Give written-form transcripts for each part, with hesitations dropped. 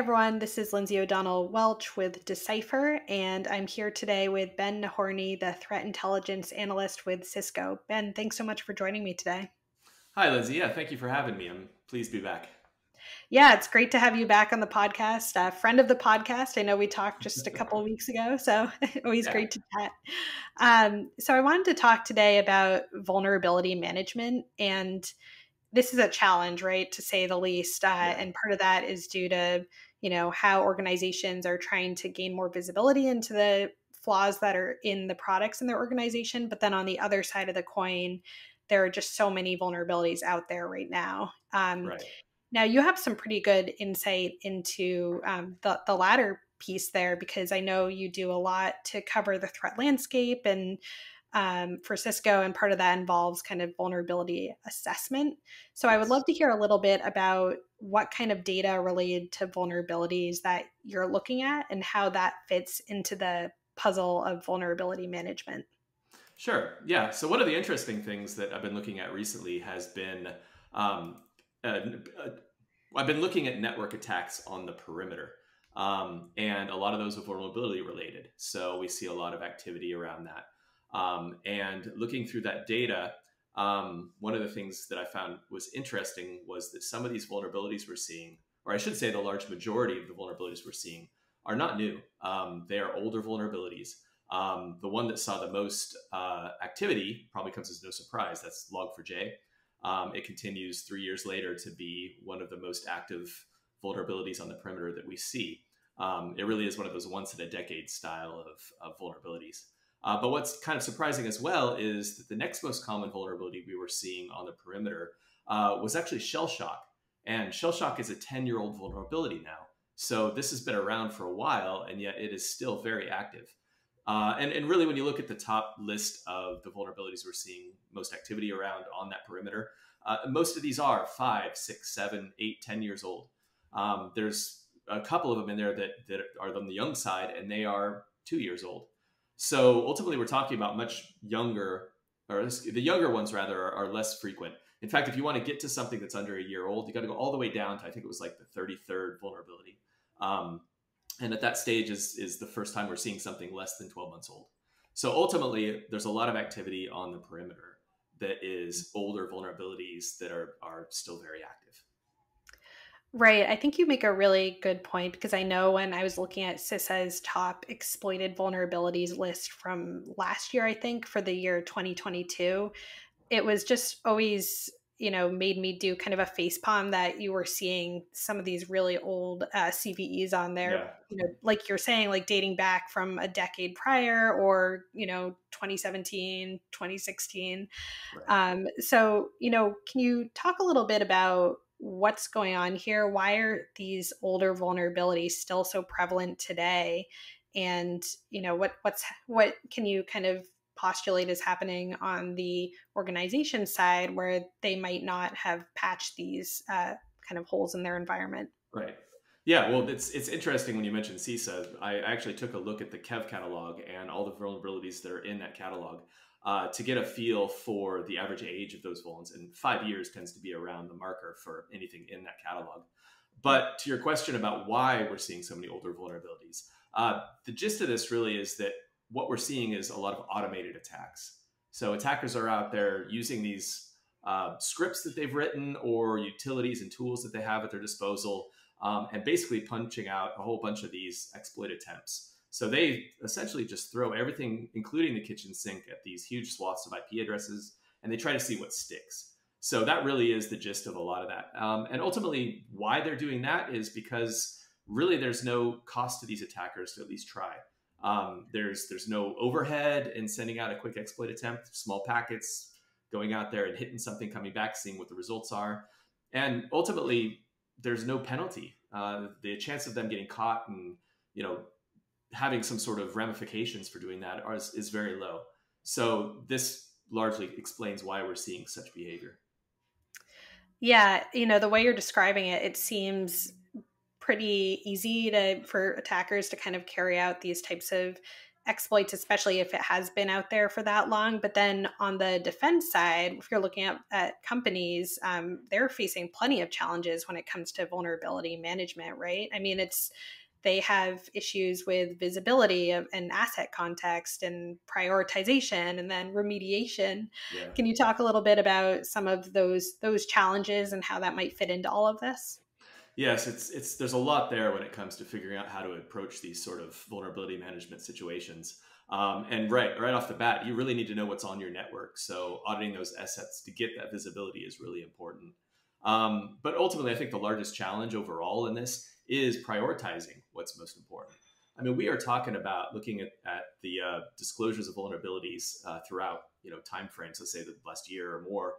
everyone. This is Lindsey O'Donnell-Welch with Decipher, and I'm here today with Ben Nahorney, the threat intelligence analyst with Cisco. Ben, thanks so much for joining me today. Hi, Lindsay. Yeah, thank you for having me. I'm pleased to be back. Yeah, it's great to have you back on the podcast. A friend of the podcast. I know we talked just a couple of weeks ago, so always Yeah. great to chat. So I wanted to talk today about vulnerability management, and this is a challenge, right, to say the least. Yeah. And part of that is due to, how organizations are trying to gain more visibility into the flaws that are in the products in their organization. But then on the other side of the coin, there are just so many vulnerabilities out there right now. Right. Now, you have some pretty good insight into the latter piece there, because I know you do a lot to cover the threat landscape and for Cisco, and part of that involves kind of vulnerability assessment. So I would Yes. love to hear a little bit about what kind of data related to vulnerabilities that you're looking at and how that fits into the puzzle of vulnerability management. Sure. Yeah. So one of the interesting things that I've been looking at recently has been um, uh, uh, I've been looking at network attacks on the perimeter, and a lot of those are vulnerability related. So we see a lot of activity around that. And looking through that data, one of the things that I found was interesting was that some of these vulnerabilities we're seeing, or I should say, the large majority of the vulnerabilities we're seeing, are not new. They are older vulnerabilities. The one that saw the most activity probably comes as no surprise. That's Log4j. It continues 3 years later to be one of the most active vulnerabilities on the perimeter that we see. It really is one of those once in a decade style of vulnerabilities. But what's kind of surprising as well is that the next most common vulnerability we were seeing on the perimeter was actually shell shock. And shell shock is a 10-year-old vulnerability now. So this has been around for a while, and yet it is still very active. And really, when you look at the top list of the vulnerabilities we're seeing most activity around on that perimeter, most of these are 5, 6, 7, 8, 10 years old. There's a couple of them in there that are on the young side, and they are 2 years old. So ultimately, we're talking about much younger, or the younger ones rather, are less frequent. In fact, if you want to get to something that's under a year old, you got to go all the way down to, I think it was like the 33rd vulnerability. And at that stage is the first time we're seeing something less than 12 months old. So ultimately, there's a lot of activity on the perimeter that is older vulnerabilities that are still very active. Right. I think you make a really good point, because I know when I was looking at CISA's top exploited vulnerabilities list from last year, I think for the year 2022, it was just always, made me do kind of a face palm that you were seeing some of these really old CVEs on there, Yeah. like you're saying, like dating back from a decade prior, or, 2017, 2016. Right. So, can you talk a little bit about what's going on here? Why are these older vulnerabilities still so prevalent today? And, what can you kind of postulate is happening on the organization side where they might not have patched these kind of holes in their environment? Right. Yeah, well, it's interesting when you mentioned CISA. I actually took a look at the Kev catalog and all the vulnerabilities that are in that catalog to get a feel for the average age of those vulns. And 5 years tends to be around the marker for anything in that catalog. But to your question about why we're seeing so many older vulnerabilities, the gist of this really is that what we're seeing is a lot of automated attacks. So attackers are out there using these scripts that they've written or utilities and tools that they have at their disposal, and basically punching out a whole bunch of these exploit attempts. So they essentially just throw everything, including the kitchen sink, at these huge swaths of IP addresses, and they try to see what sticks. So that really is the gist of a lot of that. And ultimately, why they're doing that is because really there's no cost to these attackers to at least try. There's no overhead in sending out a quick exploit attempt, small packets, going out there and hitting something, coming back, seeing what the results are. And ultimately, there's no penalty. The chance of them getting caught and, having some sort of ramifications for doing that is very low. So this largely explains why we're seeing such behavior. Yeah, the way you're describing it, it seems pretty easy for attackers to kind of carry out these types of exploits, especially if it has been out there for that long. But then on the defense side, if you're looking at companies, they're facing plenty of challenges when it comes to vulnerability management, right? I mean, they have issues with visibility and asset context and prioritization and then remediation. Yeah. Can you talk a little bit about some of those challenges and how that might fit into all of this? Yes, it's there's a lot there when it comes to figuring out how to approach these sort of vulnerability management situations. And right off the bat, you really need to know what's on your network. So auditing those assets to get that visibility is really important. But ultimately, I think the largest challenge overall in this is prioritizing what's most important. I mean, we are talking about looking at the disclosures of vulnerabilities throughout timeframes. Let's say the last year or more.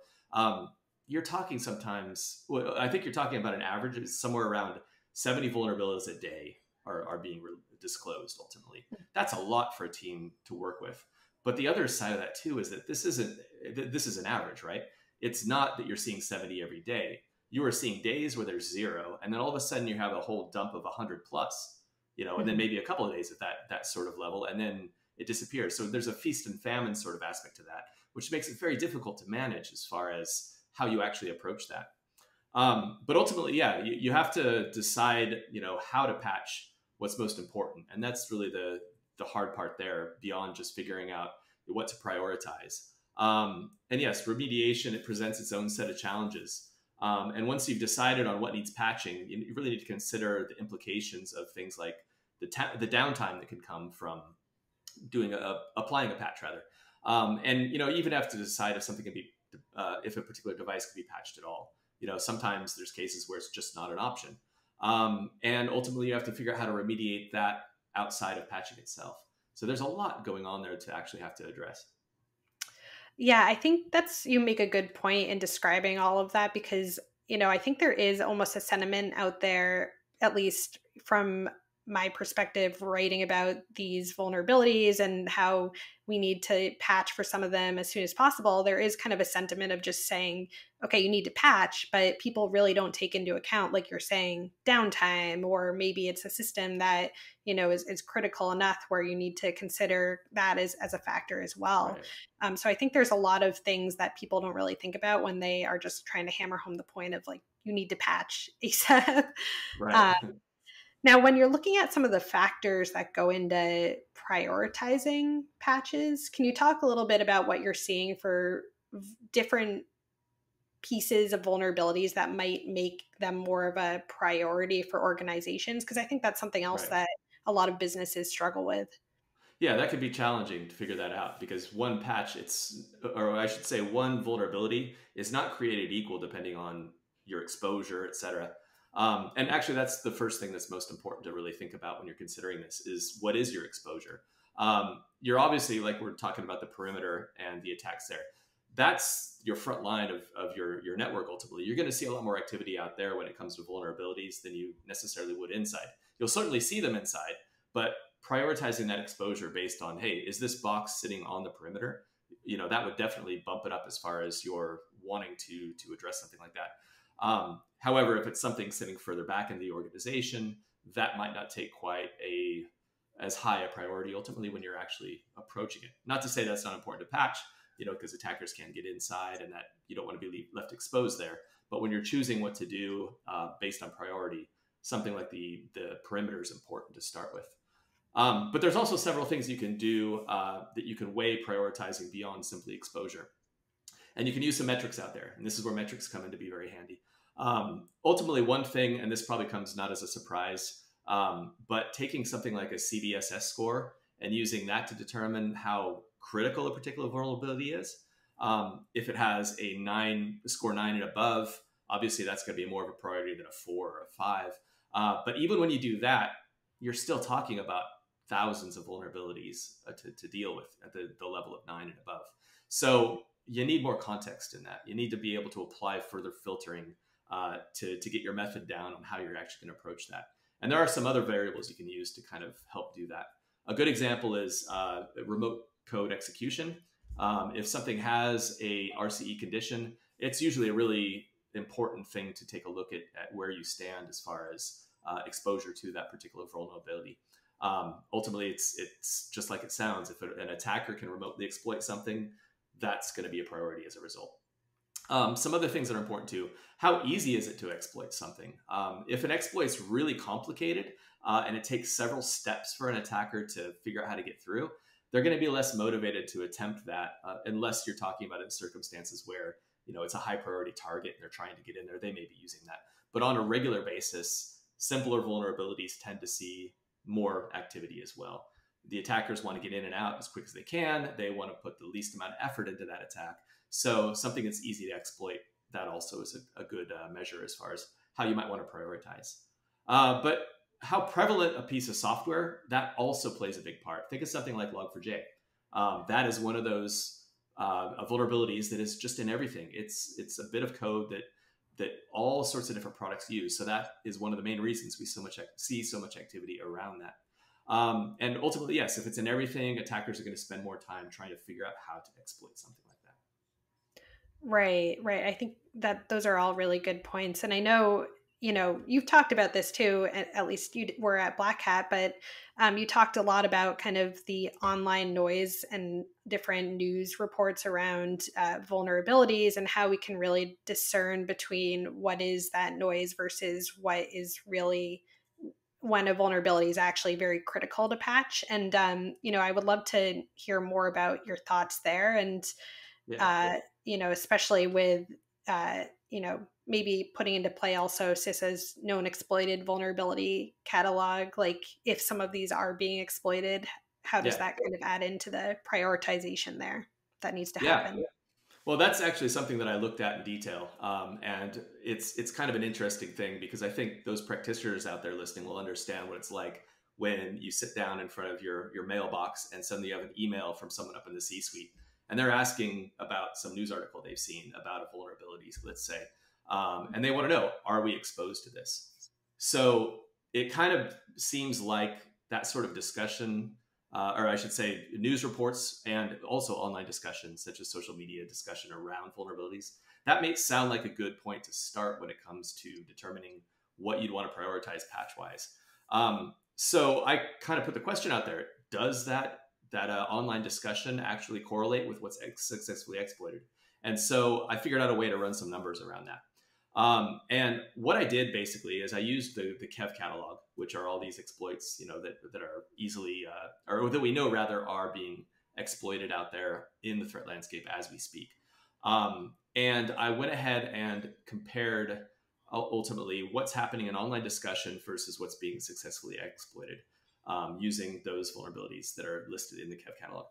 You're talking sometimes, well, I think you're talking about an average of somewhere around 70 vulnerabilities a day are being disclosed ultimately. That's a lot for a team to work with. But the other side of that too is that this is an average, right? It's not that you're seeing 70 every day. You are seeing days where there's zero, and then all of a sudden you have a whole dump of 100 plus, and then maybe a couple of days at that sort of level, and then it disappears. So there's a feast and famine sort of aspect to that, which makes it very difficult to manage as far as how you actually approach that. But ultimately, yeah, you have to decide, how to patch what's most important. And that's really the hard part there, beyond just figuring out what to prioritize. And yes, remediation, it presents its own set of challenges. And once you've decided on what needs patching, you really need to consider the implications of things like the downtime that can come from applying a patch rather. And you even have to decide if something can be if a particular device can be patched at all. Sometimes there's cases where it's just not an option. And ultimately, you have to figure out how to remediate that outside of patching itself. So there's a lot going on there to actually have to address. Yeah, I think you make a good point in describing all of that because, I think there is almost a sentiment out there, at least from my perspective, writing about these vulnerabilities and how we need to patch for some of them as soon as possible. There is kind of a sentiment of just saying, okay, you need to patch, but people really don't take into account, like you're saying, downtime, or maybe it's a system that, is critical enough where you need to consider that as a factor as well. Right. So I think there's a lot of things that people don't really think about when they are just trying to hammer home the point of like, you need to patch ASAP. Right. Now, when you're looking at some of the factors that go into prioritizing patches, can you talk a little bit about what you're seeing for different pieces of vulnerabilities that might make them more of a priority for organizations? Because I think that's something else Right. that a lot of businesses struggle with. Yeah, that could be challenging to figure that out because or I should say, one vulnerability is not created equal depending on your exposure, et cetera. And actually, that's the first thing that's most important to really think about when you're considering this is what is your exposure? You're obviously, like we're talking about the perimeter and the attacks there. That's your front line of your network ultimately. You're going to see a lot more activity out there when it comes to vulnerabilities than you necessarily would inside. You'll certainly see them inside, but prioritizing that exposure based on, hey, is this box sitting on the perimeter? That would definitely bump it up as far as you're wanting to address something like that. However, if it's something sitting further back in the organization, that might not take quite as high a priority ultimately when you're actually approaching it. Not to say that's not important to patch, because attackers can get inside and that you don't want to be left exposed there. But when you're choosing what to do based on priority, something like the perimeter is important to start with. But there's also several things you can do that you can weigh prioritizing beyond simply exposure. And you can use some metrics out there. And this is where metrics come in to be very handy. Ultimately, one thing, and this probably comes not as a surprise, but taking something like a CVSS score and using that to determine how critical a particular vulnerability is. If it has a score 9 and above, obviously that's going to be more of a priority than a 4 or a 5. But even when you do that, you're still talking about thousands of vulnerabilities to deal with at the level of 9 and above. So you need more context in that. You need to be able to apply further filtering to get your method down on how you're actually going to approach that. And there are some other variables you can use to kind of help do that. A good example is remote code execution. If something has a RCE condition, it's usually a really important thing to take a look at where you stand as far as exposure to that particular vulnerability. Ultimately, it's just like it sounds. If an attacker can remotely exploit something, that's going to be a priority as a result. Some other things that are important too. How easy is it to exploit something? If an exploit's really complicated and it takes several steps for an attacker to figure out how to get through, they're going to be less motivated to attempt that unless you're talking about in circumstances where it's a high priority target and they're trying to get in there. They may be using that, but on a regular basis, simpler vulnerabilities tend to see more activity as well. The attackers want to get in and out as quick as they can. They want to put the least amount of effort into that attack. So something that's easy to exploit, that also is a good measure as far as how you might want to prioritize. But how prevalent a piece of software, that also plays a big part. Think of something like Log4j. That is one of those vulnerabilities that is just in everything. It's a bit of code that all sorts of different products use. So that is one of the main reasons we see so much activity around that. And ultimately, yes, if it's in everything, attackers are going to spend more time trying to figure out how to exploit something like that. Right, right. I think that those are all really good points. And I know, you've talked about this too, at least you were at Black Hat, but you talked a lot about kind of the online noise and different news reports around vulnerabilities and how we can really discern between what is that noise versus what is really when a vulnerability is actually very critical to patch. And, I would love to hear more about your thoughts there. And Yeah. especially with, maybe putting into play also CISA's known exploited vulnerability catalog. Like if some of these are being exploited, how does Yeah. that kind of add into the prioritization there that needs to Yeah. happen? Well, that's actually something that I looked at in detail, and it's kind of an interesting thing because I think those practitioners out there listening will understand what it's like when you sit down in front of your mailbox and suddenly you have an email from someone up in the C-suite, and they're asking about some news article they've seen about a vulnerability, let's say, and they want to know, are we exposed to this? So it kind of seems like that sort of discussion or I should say, news reports and also online discussions, such as social media discussion around vulnerabilities. That may sound like a good point to start when it comes to determining what you'd want to prioritize patch-wise. So I kind of put the question out there: does that online discussion actually correlate with what's successfully exploited? And so I figured out a way to run some numbers around that. And what I did basically is I used the Kev catalog, which are all these exploits, that are easily, or that we know rather are being exploited out there in the threat landscape as we speak. And I went ahead and compared ultimately what's happening in online discussion versus what's being successfully exploited using those vulnerabilities that are listed in the Kev catalog.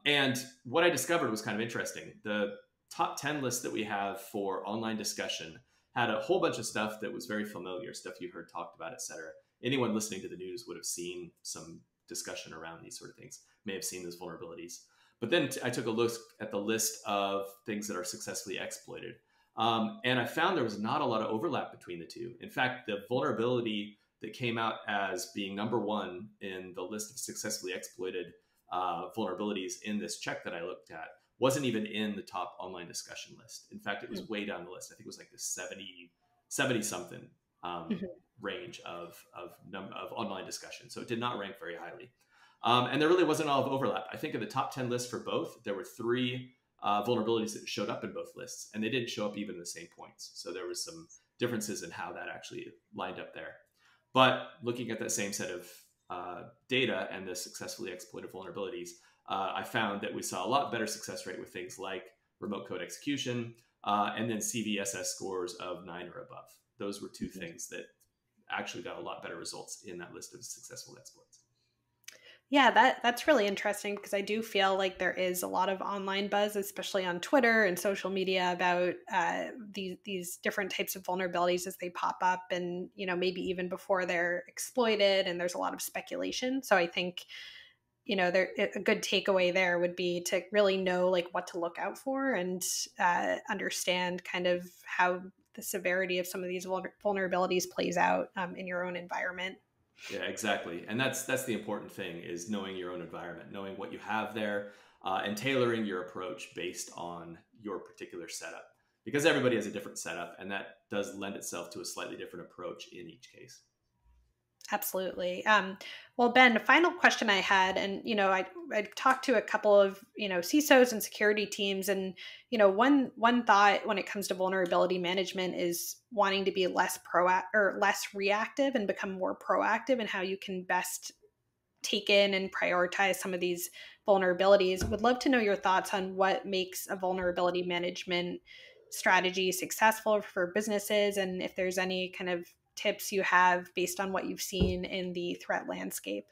And what I discovered was kind of interesting. The top 10 list that we have for online discussion had a whole bunch of stuff that was very familiar, stuff you heard talked about, et cetera. Anyone listening to the news would have seen some discussion around these sort of things, may have seen those vulnerabilities. But then I took a look at the list of things that are successfully exploited. And I found there was not a lot of overlap between the two. In fact, the vulnerability that came out as being number one in the list of successfully exploited vulnerabilities in this check that I looked at wasn't even in the top online discussion list. In fact, it was way down the list. I think it was like the 70 something range of online discussion. So it did not rank very highly. And there really wasn't a lot of overlap. I think in the top 10 list for both, there were 3 vulnerabilities that showed up in both lists, and they didn't show up even in the same points. So there was some differences in how that actually lined up there. But looking at that same set of data and the successfully exploited vulnerabilities, I found that we saw a lot better success rate with things like remote code execution and then CVSS scores of 9 or above. Those were 2 things that actually got a lot better results in that list of successful exploits. Yeah, that's really interesting because I do feel like there is a lot of online buzz, especially on Twitter and social media, about these different types of vulnerabilities as they pop up, and maybe even before they're exploited. And there's a lot of speculation. So I think a good takeaway there would be to really know like what to look out for and understand kind of how the severity of some of these vulnerabilities plays out in your own environment. Yeah, exactly. And that's the important thing, is knowing your own environment, knowing what you have there, and tailoring your approach based on your particular setup, because everybody has a different setup, and that does lend itself to a slightly different approach in each case. Absolutely. Well, Ben, final question I had, and I talked to a couple of CISOs and security teams, and one thought when it comes to vulnerability management is wanting to be less or less reactive and become more proactive in how you can best take in and prioritize some of these vulnerabilities. Would love to know your thoughts on what makes a vulnerability management strategy successful for businesses, and if there's any kind of tips you have based on what you've seen in the threat landscape.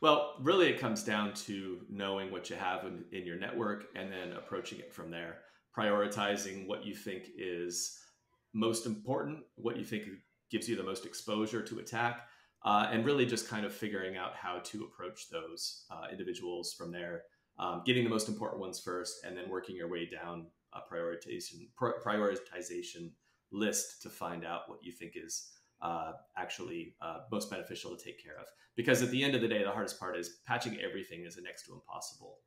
Well, really, it comes down to knowing what you have in your network and then approaching it from there, prioritizing what you think is most important, what you think gives you the most exposure to attack, and really just kind of figuring out how to approach those individuals from there, getting the most important ones first, and then working your way down a prioritization list to find out what you think is actually most beneficial to take care of. Because at the end of the day, the hardest part is patching everything is a next to impossible,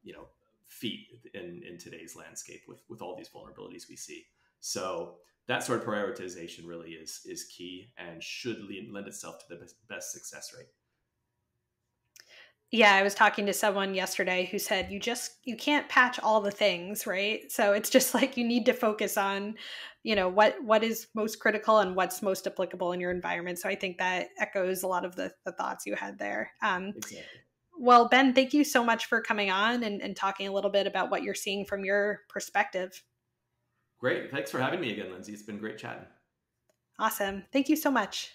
you know, feat in today's landscape with all these vulnerabilities we see. So that sort of prioritization really is key and should lend itself to the best success rate. Yeah, I was talking to someone yesterday who said you can't patch all the things, right? So it's just like you need to focus on, what is most critical and what's most applicable in your environment. So I think that echoes a lot of the thoughts you had there. Exactly. Well, Ben, thank you so much for coming on and talking a little bit about what you're seeing from your perspective. Great. Thanks for having me again, Lindsay. It's been great chatting. Awesome. Thank you so much.